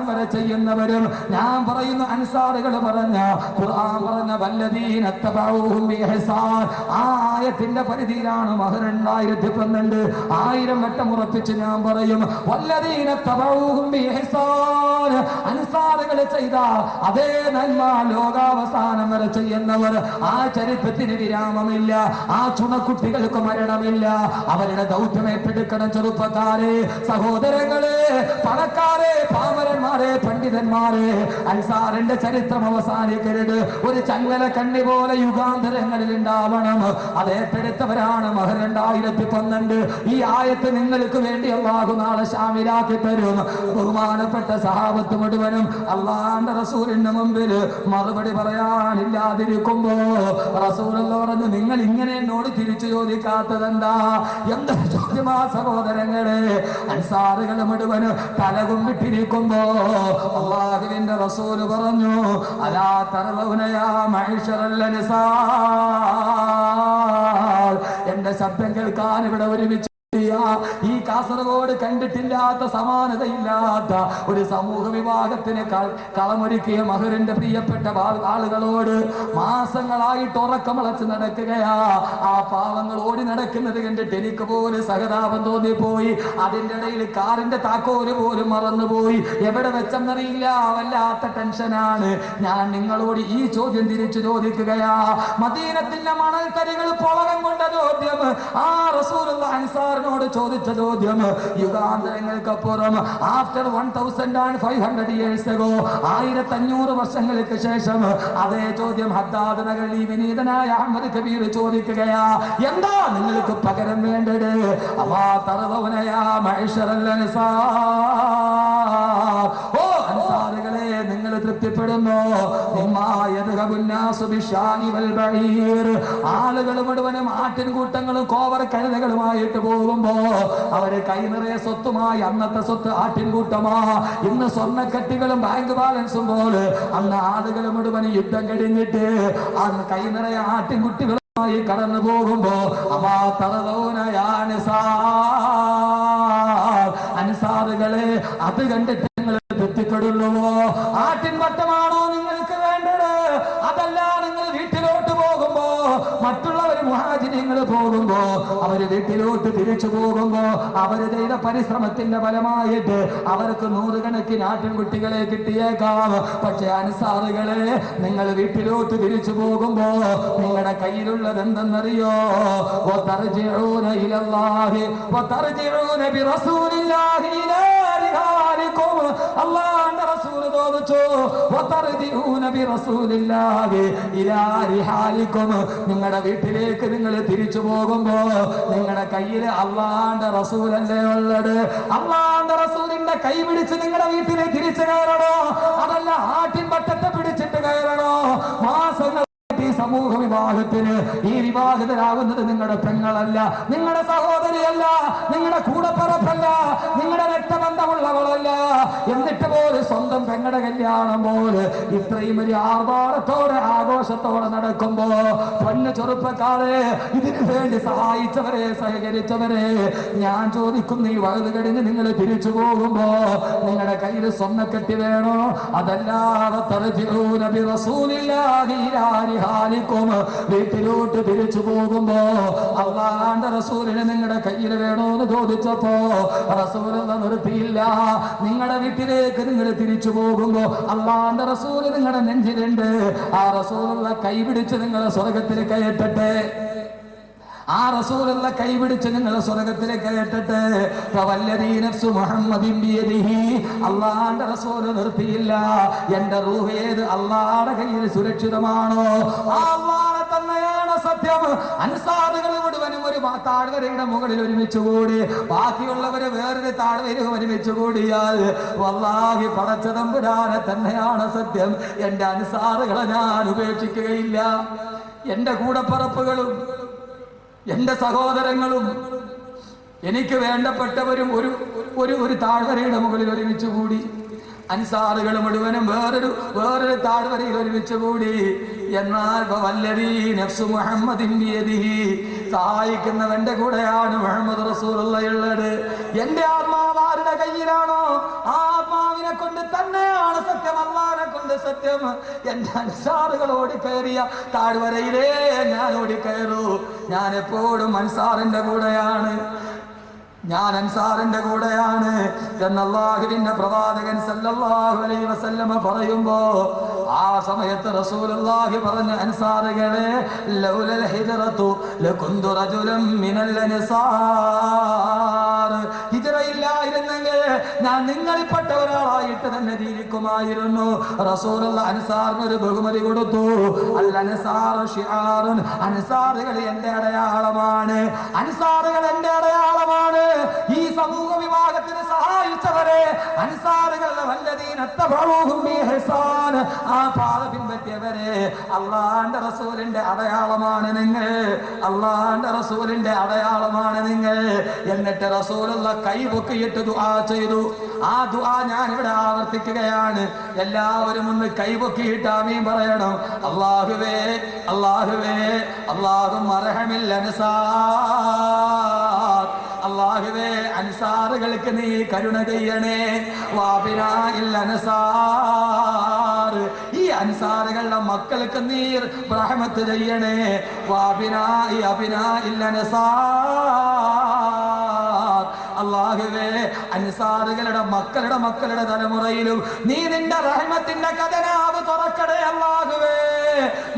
വരെ ചെയ്യുന്നവരും ഞാൻ പറയുന്ന അൻസാറുകൾ പറഞ്ഞ ഖുർആൻ പറഞ്ഞ വല്ലദീന തബഊഹും ബിഇഹ്സാൻ ആ ആയത്തിന്റെ പരിധിയിലാണ് മഹർ 2012 1000 വട്ടം ഉറപ്പിച്ച് ഞാൻ പറയും വല്ലദീന തബഊഹും ബിഇഹ്സാൻ അൻസാറുകൾ ചെയ്ത അതേ നന്മ ലോകാവസാനം വരെ ചെയ്യുന്നവർ ആ ചരിത്രത്തിന് വിരാമമില്ല ആ ചുണക്കുട്ടികൾക്ക് മരണമില്ല അവരുടെ ദൗത്യം ഏറ്റെടുക്കണം ചെറുപ്പക്കാരെ സഹോദരങ്ങളെ പണക്കാരെ പാമരന്മാരെ പണ്ഡിതന്മാരെ അൻസാറിന്റെ ചരിത്രം അവസാനിക്കരുത് ഒരു ചങ്ങല കണ്ണി പോലെ യുഗാന്തരങ്ങളിൽ ഉണ്ടാവണം അത് ഏറ്റെടുത്തവരാണ് മഹർ 2012 ഈ ആയത്ത് നിങ്ങൾക്ക് വേണ്ടി അല്ലാഹു നാളെ ശാമിലാക്കി തരും ബഹുമാനപ്പെട്ട സഹാബത്ത് മുഴുവനും അല്ലാഹുവിന്റെ റസൂലിന്റെ മുമ്പിൽ മറുപടി പറയാനില്ലാതിരിക്കുമ്പോ റസൂലുള്ളാഹി പറഞ്ഞു നിങ്ങൾ ഇങ്ങനെ എന്നോട് തിരിച്ചു ചോദിക്കാത്തതെന്താ എന്താ ചോദ്യമാ സഹോദരങ്ങളെ അൻസാറുകൾ മുഴുവൻ തലകുമ്പിട്ടിരിക്കുമ്പോ അല്ലാഹുവിന്റെ റസൂല് പറഞ്ഞു അലാ തറലൗന യാ മഅ്ശറൽ അൻസാർ എന്റെ ശബ്ദം കേൾക്കാൻ ഇവിടെ ഒരുമിച്ച് ഈ കാസർഗോഡ് കണ്ടിട്ടില്ലാത്ത സമാനതയില്ലാത്ത ഒരു സമൂഹ വിഭാഗത്തിന് കളമൊരുക്കിയ മഹറിന്റെ പ്രിയപ്പെട്ട ആളുകളോട് മാസങ്ങളായിട്ട് ഉറക്കമളച്ച് നടക്കുകയാ ആ പാവങ്ങൾ ഓടി നടക്കുന്നത് കണ്ടിട്ട് എനിക്ക് പോലും സഹതാപം തോന്നിപ്പോയി അതിന്റെ ഇടയിൽ കാറിന്റെ താക്കോല് പോലും മറന്നുപോയി എവിടെ വെച്ചെന്നറിയില്ല വല്ലാത്ത ടെൻഷനാണ് ഞാൻ നിങ്ങളോട് ഈ ചോദ്യം തിരിച്ചു ചോദിക്കുകയാ മദീനത്തിന്റെ മണൽത്തരികൾ പുളകം കൊണ്ട ചോദ്യം ആ റസൂലുള്ളാഹി അൻസാർ ചോദിച്ച ചോദ്യം യുഗാന്തരങ്ങൾക്കപ്പുറം ആഫ്റ്റർ 1500 years ago 1500 വർഷങ്ങൾക്ക് ശേഷം അതേ ചോദ്യം ഹദ്ദാദ് നഗരി വിനീതനായ അഹ്മദ് കബീർ ചോദിക്കുകയാ എന്താ നിങ്ങൾക്ക് പകരം വേണ്ടത് അവാ തറവനയാ മഅ്ശറൽ അൻസാർ ഓ അൻസാറുകളെ നിങ്ങൾ തൃപ്തിപ്പെടുന്നു ആളുകൾ മുഴുവനും ആട്ടിൻകൂട്ടങ്ങളും കോവർ കഴുതകളുമായിട്ട് പോകുമ്പോ അവര് കൈ നിറയെ സ്വത്തുമായി അന്നത്തെ സ്വത്ത് ആട്ടിൻകൂട്ടമാ ഇന്ന് സ്വർണ്ണക്കട്ടികളും ബാങ്ക് ബാലൻസും പോലെ അന്ന് ആളുകൾ മുഴുവൻ യുദ്ധം കഴിഞ്ഞിട്ട് അന്ന് കൈ നിറയെ ആട്ടിൻകുട്ടികളുമായി കടന്നു പോകുമ്പോ അമാ തറലോനയാണ് അൻസാറുകളെ അത് കണ്ടിട്ട് നിങ്ങൾ തൃപ്തിപ്പെടുന്നുവോ ആട്ടിൻ വട്ടമാണോ നിങ്ങൾക്ക് വേണ്ടത് അതല്ല നിങ്ങൾ വീട്ടിലോട്ട് പോകുമ്പോ മറ്റുള്ളവർ മുഹാജിരിങ്ങൾ പോകുമ്പോ അവര് വീട്ടിലോട്ട് തിരിച്ചു പോകുമ്പോ അവര് ചെയ്ത പരിശ്രമത്തിന്റെ ഫലമായിട്ട് അവർക്ക് 100 കണക്കിന് ആട്ടിൻകുട്ടികളെ കിട്ടിയേക്കാം പക്ഷെ അൻസാറുകളെ നിങ്ങൾ വീട്ടിലോട്ട് തിരിച്ചു പോകുമ്പോ നിങ്ങളുടെ കയ്യിലുള്ളത് എന്തെന്നറിയോ വതർജിഊന ഇലല്ലാഹി വതർജിഊന ബിറസൂലില്ലാഹി ഇലാ റിഹാലികും അല്ലാഹുവിന്റെ റസൂൽ ചോദിച്ചു വതർജിഊന ബിറസൂലില്ലാഹി ഇലാ റിഹാലികും നിങ്ങളുടെ വീട്ടിലേക്ക് നിങ്ങൾ തിരിച്ചു പോകുമ്പോ നിങ്ങളുടെ കയ്യിൽ അല്ലാഹുവിന്റെ റസൂലല്ലേ ഉള്ളത് അല്ലാഹുവിന്റെ റസൂലിന്റെ കൈ പിടിച്ച് നിങ്ങളുടെ വീട്ടിലെ തിരിച്ചു കയറണോ അതല്ല ആട്ടിൻ പട്ടത്തെ പിടിച്ചിട്ട് കയറണോ മാസങ്ങൾ സമൂഹ വിവാഹത്തിന് ഈ വിവാഹിതരാകുന്നത് നിങ്ങളുടെ പെങ്ങളല്ല നിങ്ങളുടെ സഹോദരിയല്ല നിങ്ങളുടെ കൂടപ്പറപ്പല്ല നിങ്ങളുടെ രക്തബന്ധമുള്ളവളല്ല എന്നിട്ട് പോലും സ്വന്തം പെങ്ങളുടെ കല്യാണം പോലെ ഇത്രയും വലിയ ആർഭാടത്തോടെ ആഘോഷത്തോടെ നടക്കുമ്പോ പൊന്നു ചെറുപ്പക്കാരെ ഇതിനു വേണ്ടി സഹായിച്ചവരെ സഹകരിച്ചവരെ ഞാൻ ചോദിക്കുന്നു ഈ വഴുത് കഴിഞ്ഞ് നിങ്ങൾ തിരിച്ചു പോകുമ്പോ നിങ്ങളുടെ കയ്യിൽ സ്വർണ്ണക്കെട്ടി വേണോ അതല്ലാതെ വീട്ടിലോട്ട് തിരിച്ചു പോകുമ്പോ അല്ലാഹുവിന്റെ റസൂലിനെ നിങ്ങളുടെ കയ്യിൽ വേണോന്ന് ചോദിച്ചപ്പോ റസൂലൊന്നും നിർത്തിയില്ല നിങ്ങളുടെ വീട്ടിലേക്ക് നിങ്ങൾ തിരിച്ചു പോകുമ്പോ അല്ലാഹുവിന്റെ റസൂല് നിങ്ങളുടെ നെഞ്ചിലുണ്ട് ആ റസൂലുള്ള കൈ പിടിച്ച് നിങ്ങളെ സ്വർഗത്തിൽ കയറ്റട്ടെ ആ റസൂലുള്ള കൈ പിടിച്ച് നിങ്ങൾ സ്വർഗത്തിലേക്ക് കയറ്റട്ടെ അല്ലാഹുവിന്റെ റസൂൽ നിർത്തിയില്ല എന്റെ റൂഹ് ഏത് അല്ലാഹുവിന്റെ കയ്യിൽ സുരക്ഷിതമാണോ ആ അല്ലാഹുവിനെ തന്നെയാണ് സത്യം അൻസാറുകൾ മുഴുവനും ഒരു താഴ്വരയുടെ മുകളിൽ ഒരുമിച്ച് കൂടി ബാക്കിയുള്ളവര് വേറൊരു താഴ്വര ഒരുമിച്ച് കൂടിയാൽ വല്ലാഹി പടച്ച തമ്പുരാനെ തന്നെയാണ് സത്യം എന്റെ അൻസാറുകളെ ഞാൻ ഉപേക്ഷിക്കുകയില്ല എന്റെ കൂടപ്പറപ്പുകളും എന്റെ സഹോദരങ്ങളും എനിക്ക് വേണ്ടപ്പെട്ടവരും ഒരു താഴ്വരയുടെ മുകളിൽ ഒരുമിച്ച് കൂടി അൻസാറുകൾ മുഴുവനും വേറൊരു താഴ്വരയിൽ ഒരുമിച്ച് കൂടി എന്നാൽ സഹായിക്കുന്നവന്റെ കൂടെയാണ് മുഹമ്മദ് റസൂലുള്ളാഹി ഉള്ളത് എന്റെ ആത്മാവ് ആരുടെ കയ്യിലാണോ ആ ആത്മാവിനെ കൊണ്ട് തന്നെയാണ് സത്യം, അല്ലാഹുവിനെ കൊണ്ട് സത്യം. എന്റെ അൻസാറുകൾ ഓടിക്കയറിയ താഴ്വരയിലേ ഞാൻ ഓടിക്കയറൂ. ഞാൻ എപ്പോഴും അൻസാറിന്റെ കൂടെയാണ്, ഞാൻ അൻസാറിന്റെ കൂടെയാണ് എന്ന് അല്ലാഹുവിന്റെ പ്രവാചകൻ സല്ലല്ലാഹു അലൈഹി വസല്ലമ പറയുമ്പോ ആ സമയത്ത് റസൂലുള്ളാഹി പറഞ്ഞു, അൻസാറുകളെ ലൗലൽ ഹിജ്റതു ലകുന്തു റജുലൻ മിനൽ അൻസാർ, ഹിജ്റയില്ലായിരുന്നെങ്കിൽ ഞാൻ നിങ്ങളിൽപ്പെട്ട ഒരാളായിട്ട് തന്നെ ജീവിക്കുമായിരുന്നു. റസൂലുള്ളാഹി അൻസാറിന് ഒരു ബഹുമതി കൊടുത്തു. അൽ അൻസാറു ശിആറുൻ, അൻസാറുകൾ എന്റെ അടയാളമാണ്, അൻസാറുകൾ എന്റെ അടയാളമാണ്. ഈ സമൂഹ വിഭാഗത്തിന് സഹായിച്ചവരെ അൻസാറുകളുടെ വല്ലദീന തബഊഹും ബിഇഹ്സാൻ, ആ പാത പിൻപറ്റിയവരെ അല്ലാഹുവിന്റെ റസൂലിന്റെ അടയാളമാണ് നിങ്ങൾ, അല്ലാഹുവിന്റെ റസൂലിന്റെ അടയാളമാണ് നിങ്ങൾ. എന്നിട്ട് റസൂലുള്ള കൈപൊക്കിയിട്ട് ദുആ ചെയ്തു. ആ ദുആ ഞാൻ ഇവിടെ ആവർത്തിക്കുകയാണ്. എല്ലാവരും ഒന്ന് കൈപൊക്കിയിട്ട് ആമീൻ പറയണം. അല്ലാഹുവേ അല്ലാഹുവേ അല്ലാഹുമ്മ അർഹമിൽ അൻസാർ, അല്ലാഹുവേ അൻസാറുകൾക്ക് നീ കരുണ ചെയ്യണേ. വാബിനാഇൽ അൻസാർ, ഈ അൻസാറുകളുടെ മക്കൾക്ക് നീ റഹ്മത്ത് ചെയ്യണേ. വാബിനാഇ അബിനാഇൽ അൻസാർ, അല്ലാഹുവേ അൻസാറുകളുടെ മക്കളുടെ തലമുറയിലും നീ നിന്റെ റഹ്മത്തിന്റെ ഖജനാവ് തുറക്കണേ. അല്ലാഹുവേ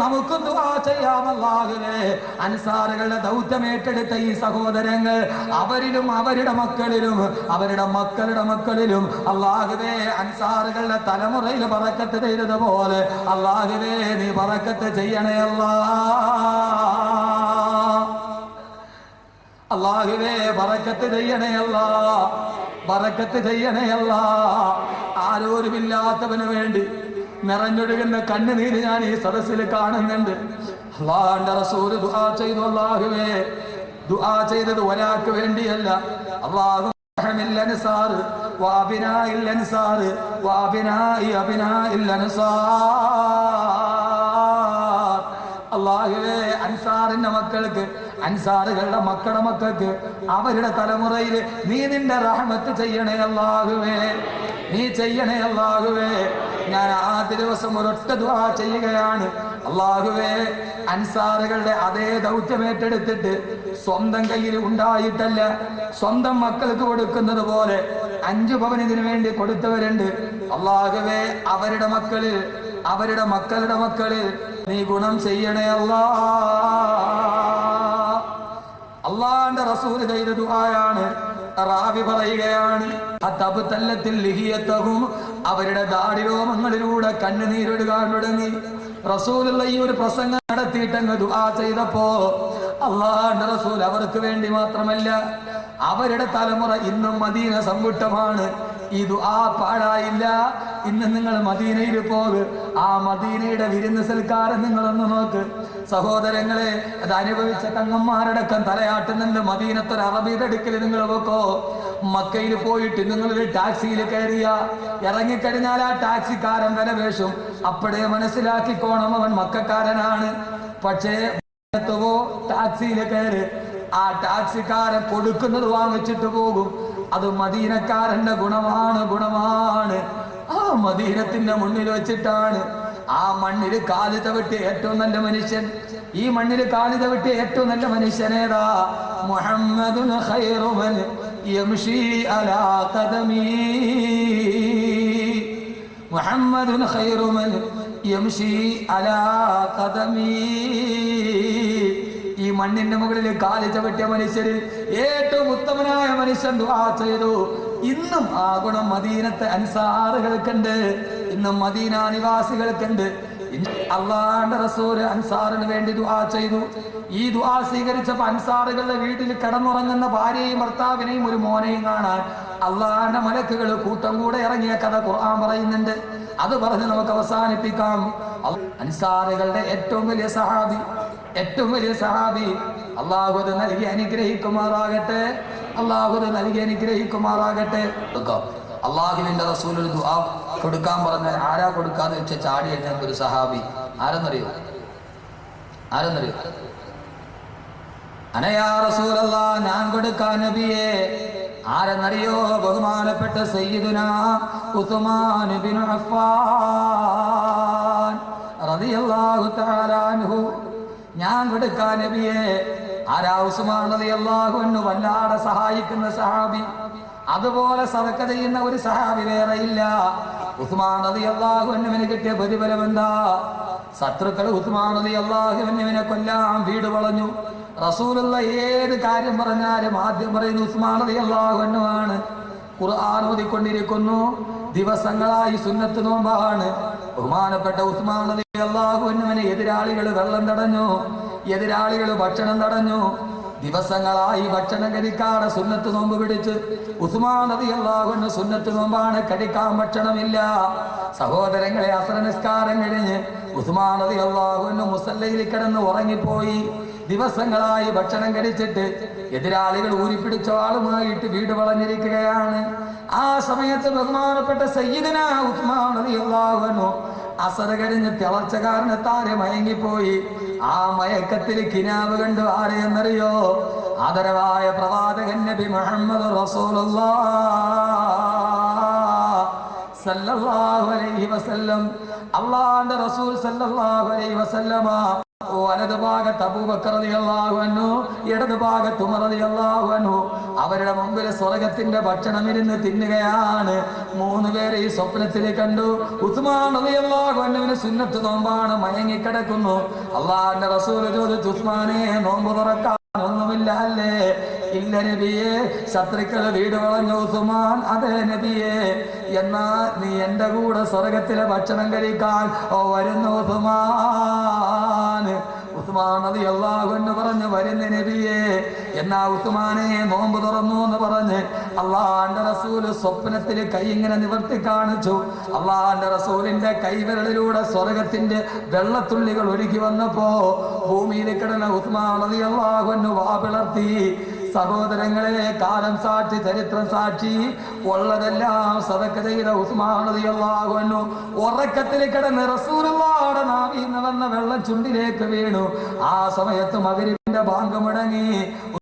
നമുക്ക് ദുആ ചെയ്യാം. അല്ലാഹുവേ അൻസാറുകളുടെ ദൗത്യം ഏറ്റെടുത്ത ഈ സഹോദരങ്ങൾ, അവരിലും അവരുടെ മക്കളിലും അവരുടെ മക്കളിലും അല്ലാഹുവേ അൻസാറുകളുടെ തലമുറയിൽ ബറക്കത്ത് ചെയ്തതുപോലെ അല്ലാഹുവേ നീ ബറക്കത്ത് ചെയ്യണേ. അല്ലാഹുവേ ബറക്കത്ത് ചെയ്യണേ അല്ലാഹ്, ബറക്കത്ത് ചെയ്യണേ അല്ലാഹ്. ആരോരുമില്ലാത്തവന് വേണ്ടി നിറഞ്ഞൊഴുകുന്ന കണ്ണുനീര് ഞാൻ ഈ സദസ്സിൽ കാണുന്നുണ്ട്. അല്ലാഹുവിന്റെ റസൂൽ ദുആ ചെയ്തു. അല്ലാഹുവേ ദുആ ചെയ്തത് ഒരാൾക്ക് വേണ്ടിയല്ല. അല്ലാഹു റഹ്മിൽ അൻസാർ വഅബിനാഇൽ അൻസാർ വഅബിനാഇ അബിനാഇൽ അൻസാർ, അല്ലാഹുവേ അൻസാറിന്റെ മക്കൾക്ക്, അൻസാറുകളുടെ മക്കൾക്ക് അവരുടെ തലമുറയിൽ നീ നിന്റെ റഹ്മത്ത് ചെയ്യണേ. അല്ലാഹുവേ നീ ചെയ്യണേ. അല്ലാഹുവേ ഞാൻ ആ ദിവസം ഒരൊറ്റ ദുആ ചെയ്യുകയാണ്. അല്ലാഹുവേ അൻസാറുകളുടെ അതേ ദൗത്യം ഏറ്റെടുത്തിട്ട് സ്വന്തം കയ്യിൽ ഉണ്ടായിട്ടല്ല, സ്വന്തം മക്കൾക്ക് കൊടുക്കുന്നത് പോലെ 5 പവൻ ഇതിനു വേണ്ടി കൊടുത്തവരുണ്ട്. അല്ലാഹുവേ അവരുടെ മക്കളിൽ, അവരുടെ മക്കളിൽ നീ ഗുണം ചെയ്യണേ അല്ലാഹ്. അല്ലാഹുവിന്റെ റസൂൽ ചെയ്ത ദുആയാണ്. റാവി പറയുകയാണ്, അവരുടെ ദാടിരോമങ്ങളിലൂടെ കണ്ണുനീരൊഴുകാൻ തുടങ്ങി. റസൂലുള്ള ഈ ഒരു പ്രസംഗം നടത്തിയിട്ടങ്ങ് ദുആ ചെയ്തപ്പോ അല്ലാഹുവിന്റെ റസൂൽ അവർക്ക് വേണ്ടി മാത്രമല്ല, അവരുടെ തലമുറ ഇന്നും മദീന സമ്പുഷ്ടമാണ്. ഈ ദുആ പാഴായില്ല. ഇന്ന് നിങ്ങൾ മദീനയിൽ പോക്, ആ മദീനയുടെ വിരുന്ന് സൽക്കാരം നിങ്ങളൊന്ന് നോക്ക്. സഹോദരങ്ങളെ, അത് അനുഭവിച്ച തങ്ങന്മാരടക്കം തലയാട്ടുന്നുണ്ട്. മദീനത്തൊരു അറബിയുടെ അടുക്കൽ നിങ്ങൾ പോക്കോ. മക്കയിൽ പോയിട്ട് നിങ്ങളൊരു ടാക്സിയിൽ കയറിയ ഇറങ്ങിക്കഴിഞ്ഞാൽ ആ ടാക്സിക്കാരൻ വില വേഷും. അപ്പോഴേ മനസ്സിലാക്കിക്കോണം അവൻ മക്കാരനാണ്. പക്ഷേ ടാക്സിയിൽ കയറി ആ ടാക്സിക്കാരൻ കൊടുക്കുന്നത് വാങ്ങിച്ചിട്ട് പോകും. അത് മദീനക്കാരന്റെ ഗുണമാണ്. ആ മദീനത്തിന്റെ മുന്നിൽ വെച്ചിട്ടാണ്, ആ മണ്ണിൽ കാല് തവിട്ടിയ ഏറ്റവും നല്ല മനുഷ്യൻ, ഈ മണ്ണിൽ കാല് തവിട്ടിയ ഏറ്റവും നല്ല മനുഷ്യനേതാ? മുഹമ്മദുൻ ഖൈറു മൻ യംശി അലാ ഖദമി, മുഹമ്മദുൻ ഖൈറു മൻ യംശി അലാ ഖദമി. ഈ മണ്ണിന്റെ മുകളിൽ കാല് ചവിട്ടിയ മനുഷ്യരിൽ ഏറ്റവും ഉത്തമനായ മനുഷ്യൻ ദുആ ചെയ്തു. ഇന്നും ആ ഗുണം മദീനത്തെ അൻസാറുകൾക്കുണ്ട്, ഇന്നും മദീന നിവാസികൾക്കുണ്ട്. അല്ലാഹുവിന്റെ റസൂൽ അൻസാറിന് വേണ്ടി ദുആ ചെയ്തു. ഈ ദുആ സ്വീകരിച്ചപ്പോൾ അൻസാറുകളുടെ വീട്ടിൽ കിടന്നുറങ്ങുന്ന ഭാര്യയും ഭർത്താവിനെയും ഒരു മോനെയും കാണാൻ അല്ലാഹുവിന്റെ മലക്കുകൾ കൂട്ടം കൂടെ ഇറങ്ങിയ കഥ ഖുർആൻ പറയുന്നുണ്ട്. അത് പറഞ്ഞ് നമുക്ക് അവസാനിപ്പിക്കാം. അൻസാറുകളുടെ ഏറ്റവും വലിയ സഹാബി അല്ലാഹു അത് നൽകി അനുഗ്രഹിക്കുമാറാകട്ടെ. അള്ളാഹുവിന്റെ റസൂൽ ഒരു ദുആ കൊടുക്കാൻ പറഞ്ഞാൽ ആരാ കൊടുക്കാന്ന് വെച്ച ചാടി എഴുന്നേൽക്ക ഒരു സഹാബി. ആരെന്നറിയോ? അനയാ റസൂലല്ലാഹ്, ഞാൻ കൊടുക്കാൻ നബിയേ. ആരെന്നറിയോ? ബഹുമാനപ്പെട്ട സയ്യിദുനാ ഉസ്മാൻ ബിൻ അഫ്ഫാൻ റളിയല്ലാഹു തആല അൻഹു. ഞാൻ കൊടുക്കാൻ നബിയെ. ആരാ? ഉസ്മാൻ റളിയല്ലാഹു അൻഹു വല്ലാതെ സഹായിക്കുന്ന സഹാബി. അതുപോലെ സദഖ ചെയ്യുന്ന ഒരു സഹാബി വേറെയില്ല. ഉസ്മാൻ റളിയല്ലാഹു അൻഹുവിന് കിട്ടിയ പ്രതിഫലം എന്താ? ശത്രുക്കൾ ഉസ്മാൻ റളിയല്ലാഹു അൻഹുവിനെ കൊല്ലാൻ വീട് വളഞ്ഞു. റസൂലുള്ള ഏത് കാര്യം പറഞ്ഞാലും ആദ്യം പറയുന്ന ഉസ്മാൻ റളിയല്ലാഹു അൻഹു ആണ്. ഖുർആൻ ഓതിക്കൊണ്ടിരിക്കുന്നു, ദിവസങ്ങളായി സുന്നത്ത് നോമ്പാണ്. ബഹുമാനപ്പെട്ട ഉസ്മാൻ റളിയല്ലാഹു അൻഹുവിനെ എതിരാളികൾ വെള്ളം തടഞ്ഞു, എതിരാളികൾ ഭക്ഷണം തടഞ്ഞു. ദിവസങ്ങളായി ഭക്ഷണം കഴിക്കാതെ സുന്നത്ത് നോമ്പ് പിടിച്ച് ഉസ്മാൻ റളിയല്ലാഹു അൻഹു സുന്നത്ത് നോമ്പാണ്, കഴിക്കാൻ ഭക്ഷണമില്ല. സഹോദരങ്ങളെ, അസ്ർ നിസ്കാരം കഴിഞ്ഞ് ഉസ്മാൻ റളിയല്ലാഹു അൻഹു മുസല്ലയിൽ കിടന്ന് ഉറങ്ങിപ്പോയി. ദിവസങ്ങളായി ഭക്ഷണം കഴിച്ചിട്ട് എതിരാളികൾ ഊരിപ്പിടിച്ച ആളുമായിട്ട് വീട് വളഞ്ഞിരിക്കുകയാണ്. ആ സമയത്ത് ബഹുമാനപ്പെട്ട സയ്യിദുനാ ഉസ്മാൻ റളിയല്ലാഹു അൻഹു അസർ കഴിഞ്ഞ് തിളച്ച കാരണത്താരെ മയങ്ങിപ്പോയി. ആ മയക്കത്തിൽ കിനാവ് കണ്ടു. ആരെയെന്നറിയോ? ആദരവായ പ്രവാചകൻ നബി മുഹമ്മദ് റസൂലുള്ളാഹ് സല്ലല്ലാഹു അലൈഹി വസല്ലം. അല്ലാഹുവിന്റെ റസൂൽ സല്ലല്ലാഹു അലൈഹി വസല്ലമ വലതു ഭാഗത്ത് അബൂബക്കർ റളിയല്ലാഹു അൻഹു, ഇടതു ഭാഗത്ത് ഉമർ റളിയല്ലാഹു അൻഹു. അവരുടെ മുമ്പിൽ സ്വർഗത്തിന്റെ ഭക്ഷണം ഇരുന്ന് തിന്നുകയാണ്. മൂന്ന് പേരെ ഈ സ്വപ്നത്തിൽ കണ്ടു. ഉസ്മാൻ റളിയല്ലാഹു അൻഹുവിന് സുന്നത്ത് നോമ്പാണ്, മയങ്ങിക്കിടക്കുന്നു. അല്ലാഹുവിന്റെ റസൂൽ ചോദിച്ചു, ഉസ്മാനെ, നോമ്പ് തുറക്കാൻ ഒന്നുമില്ല അല്ലേ? ഇല്ല നബിയെ. ശത്രുക്കൾ വീട് വളഞ്ഞു. ഉസ്മാൻ, അതെ നബിയെ. എന്നാ നീ എന്റെ കൂടെ സ്വർഗത്തിലെ ഭക്ഷണം കഴിക്കാൻ വരുന്നു ഉസ്മാൻ. ഉസ്മാൻ റളിയല്ലാഹു അൻഹു പറഞ്ഞു, വരുന്ന നബിയെ. എന്നാ ഉസ്മാനെ, നോമ്പ് തുറന്നു എന്ന് പറഞ്ഞ് അള്ളാഹുവിന്റെ റസൂല് സ്വപ്നത്തിൽ കൈ ഇങ്ങനെ നിവർത്തി കാണിച്ചു. അള്ളാഹുവിന്റെ റസൂലിന്റെ കൈവിരലിലൂടെ സ്വർഗത്തിന്റെ വെള്ളത്തുള്ളികൾ ഒഴുകി വന്നപ്പോ ഭൂമിയിൽ കിടന്ന ഉസ്മാൻ റളിയല്ലാഹു അൻഹു വാ പിളർത്തി. സഹോദരങ്ങളെ, കാലം സാക്ഷി, ചരിത്രം സാക്ഷി, ഉള്ളതെല്ലാം സദഖ ചെയ്ത ഉസ്മാൻ റളിയല്ലാഹു അൻഹു ഉറക്കത്തിൽ കിടന്ന് റസൂലുള്ളാഹിയുടെ നാവിൽ നിന്ന് വന്ന വെള്ളം ചുണ്ടിലേക്ക് വീണു. ആ സമയത്ത് മഗ്‌രിബിന്റെ ബാങ്ക് മുടങ്ങി.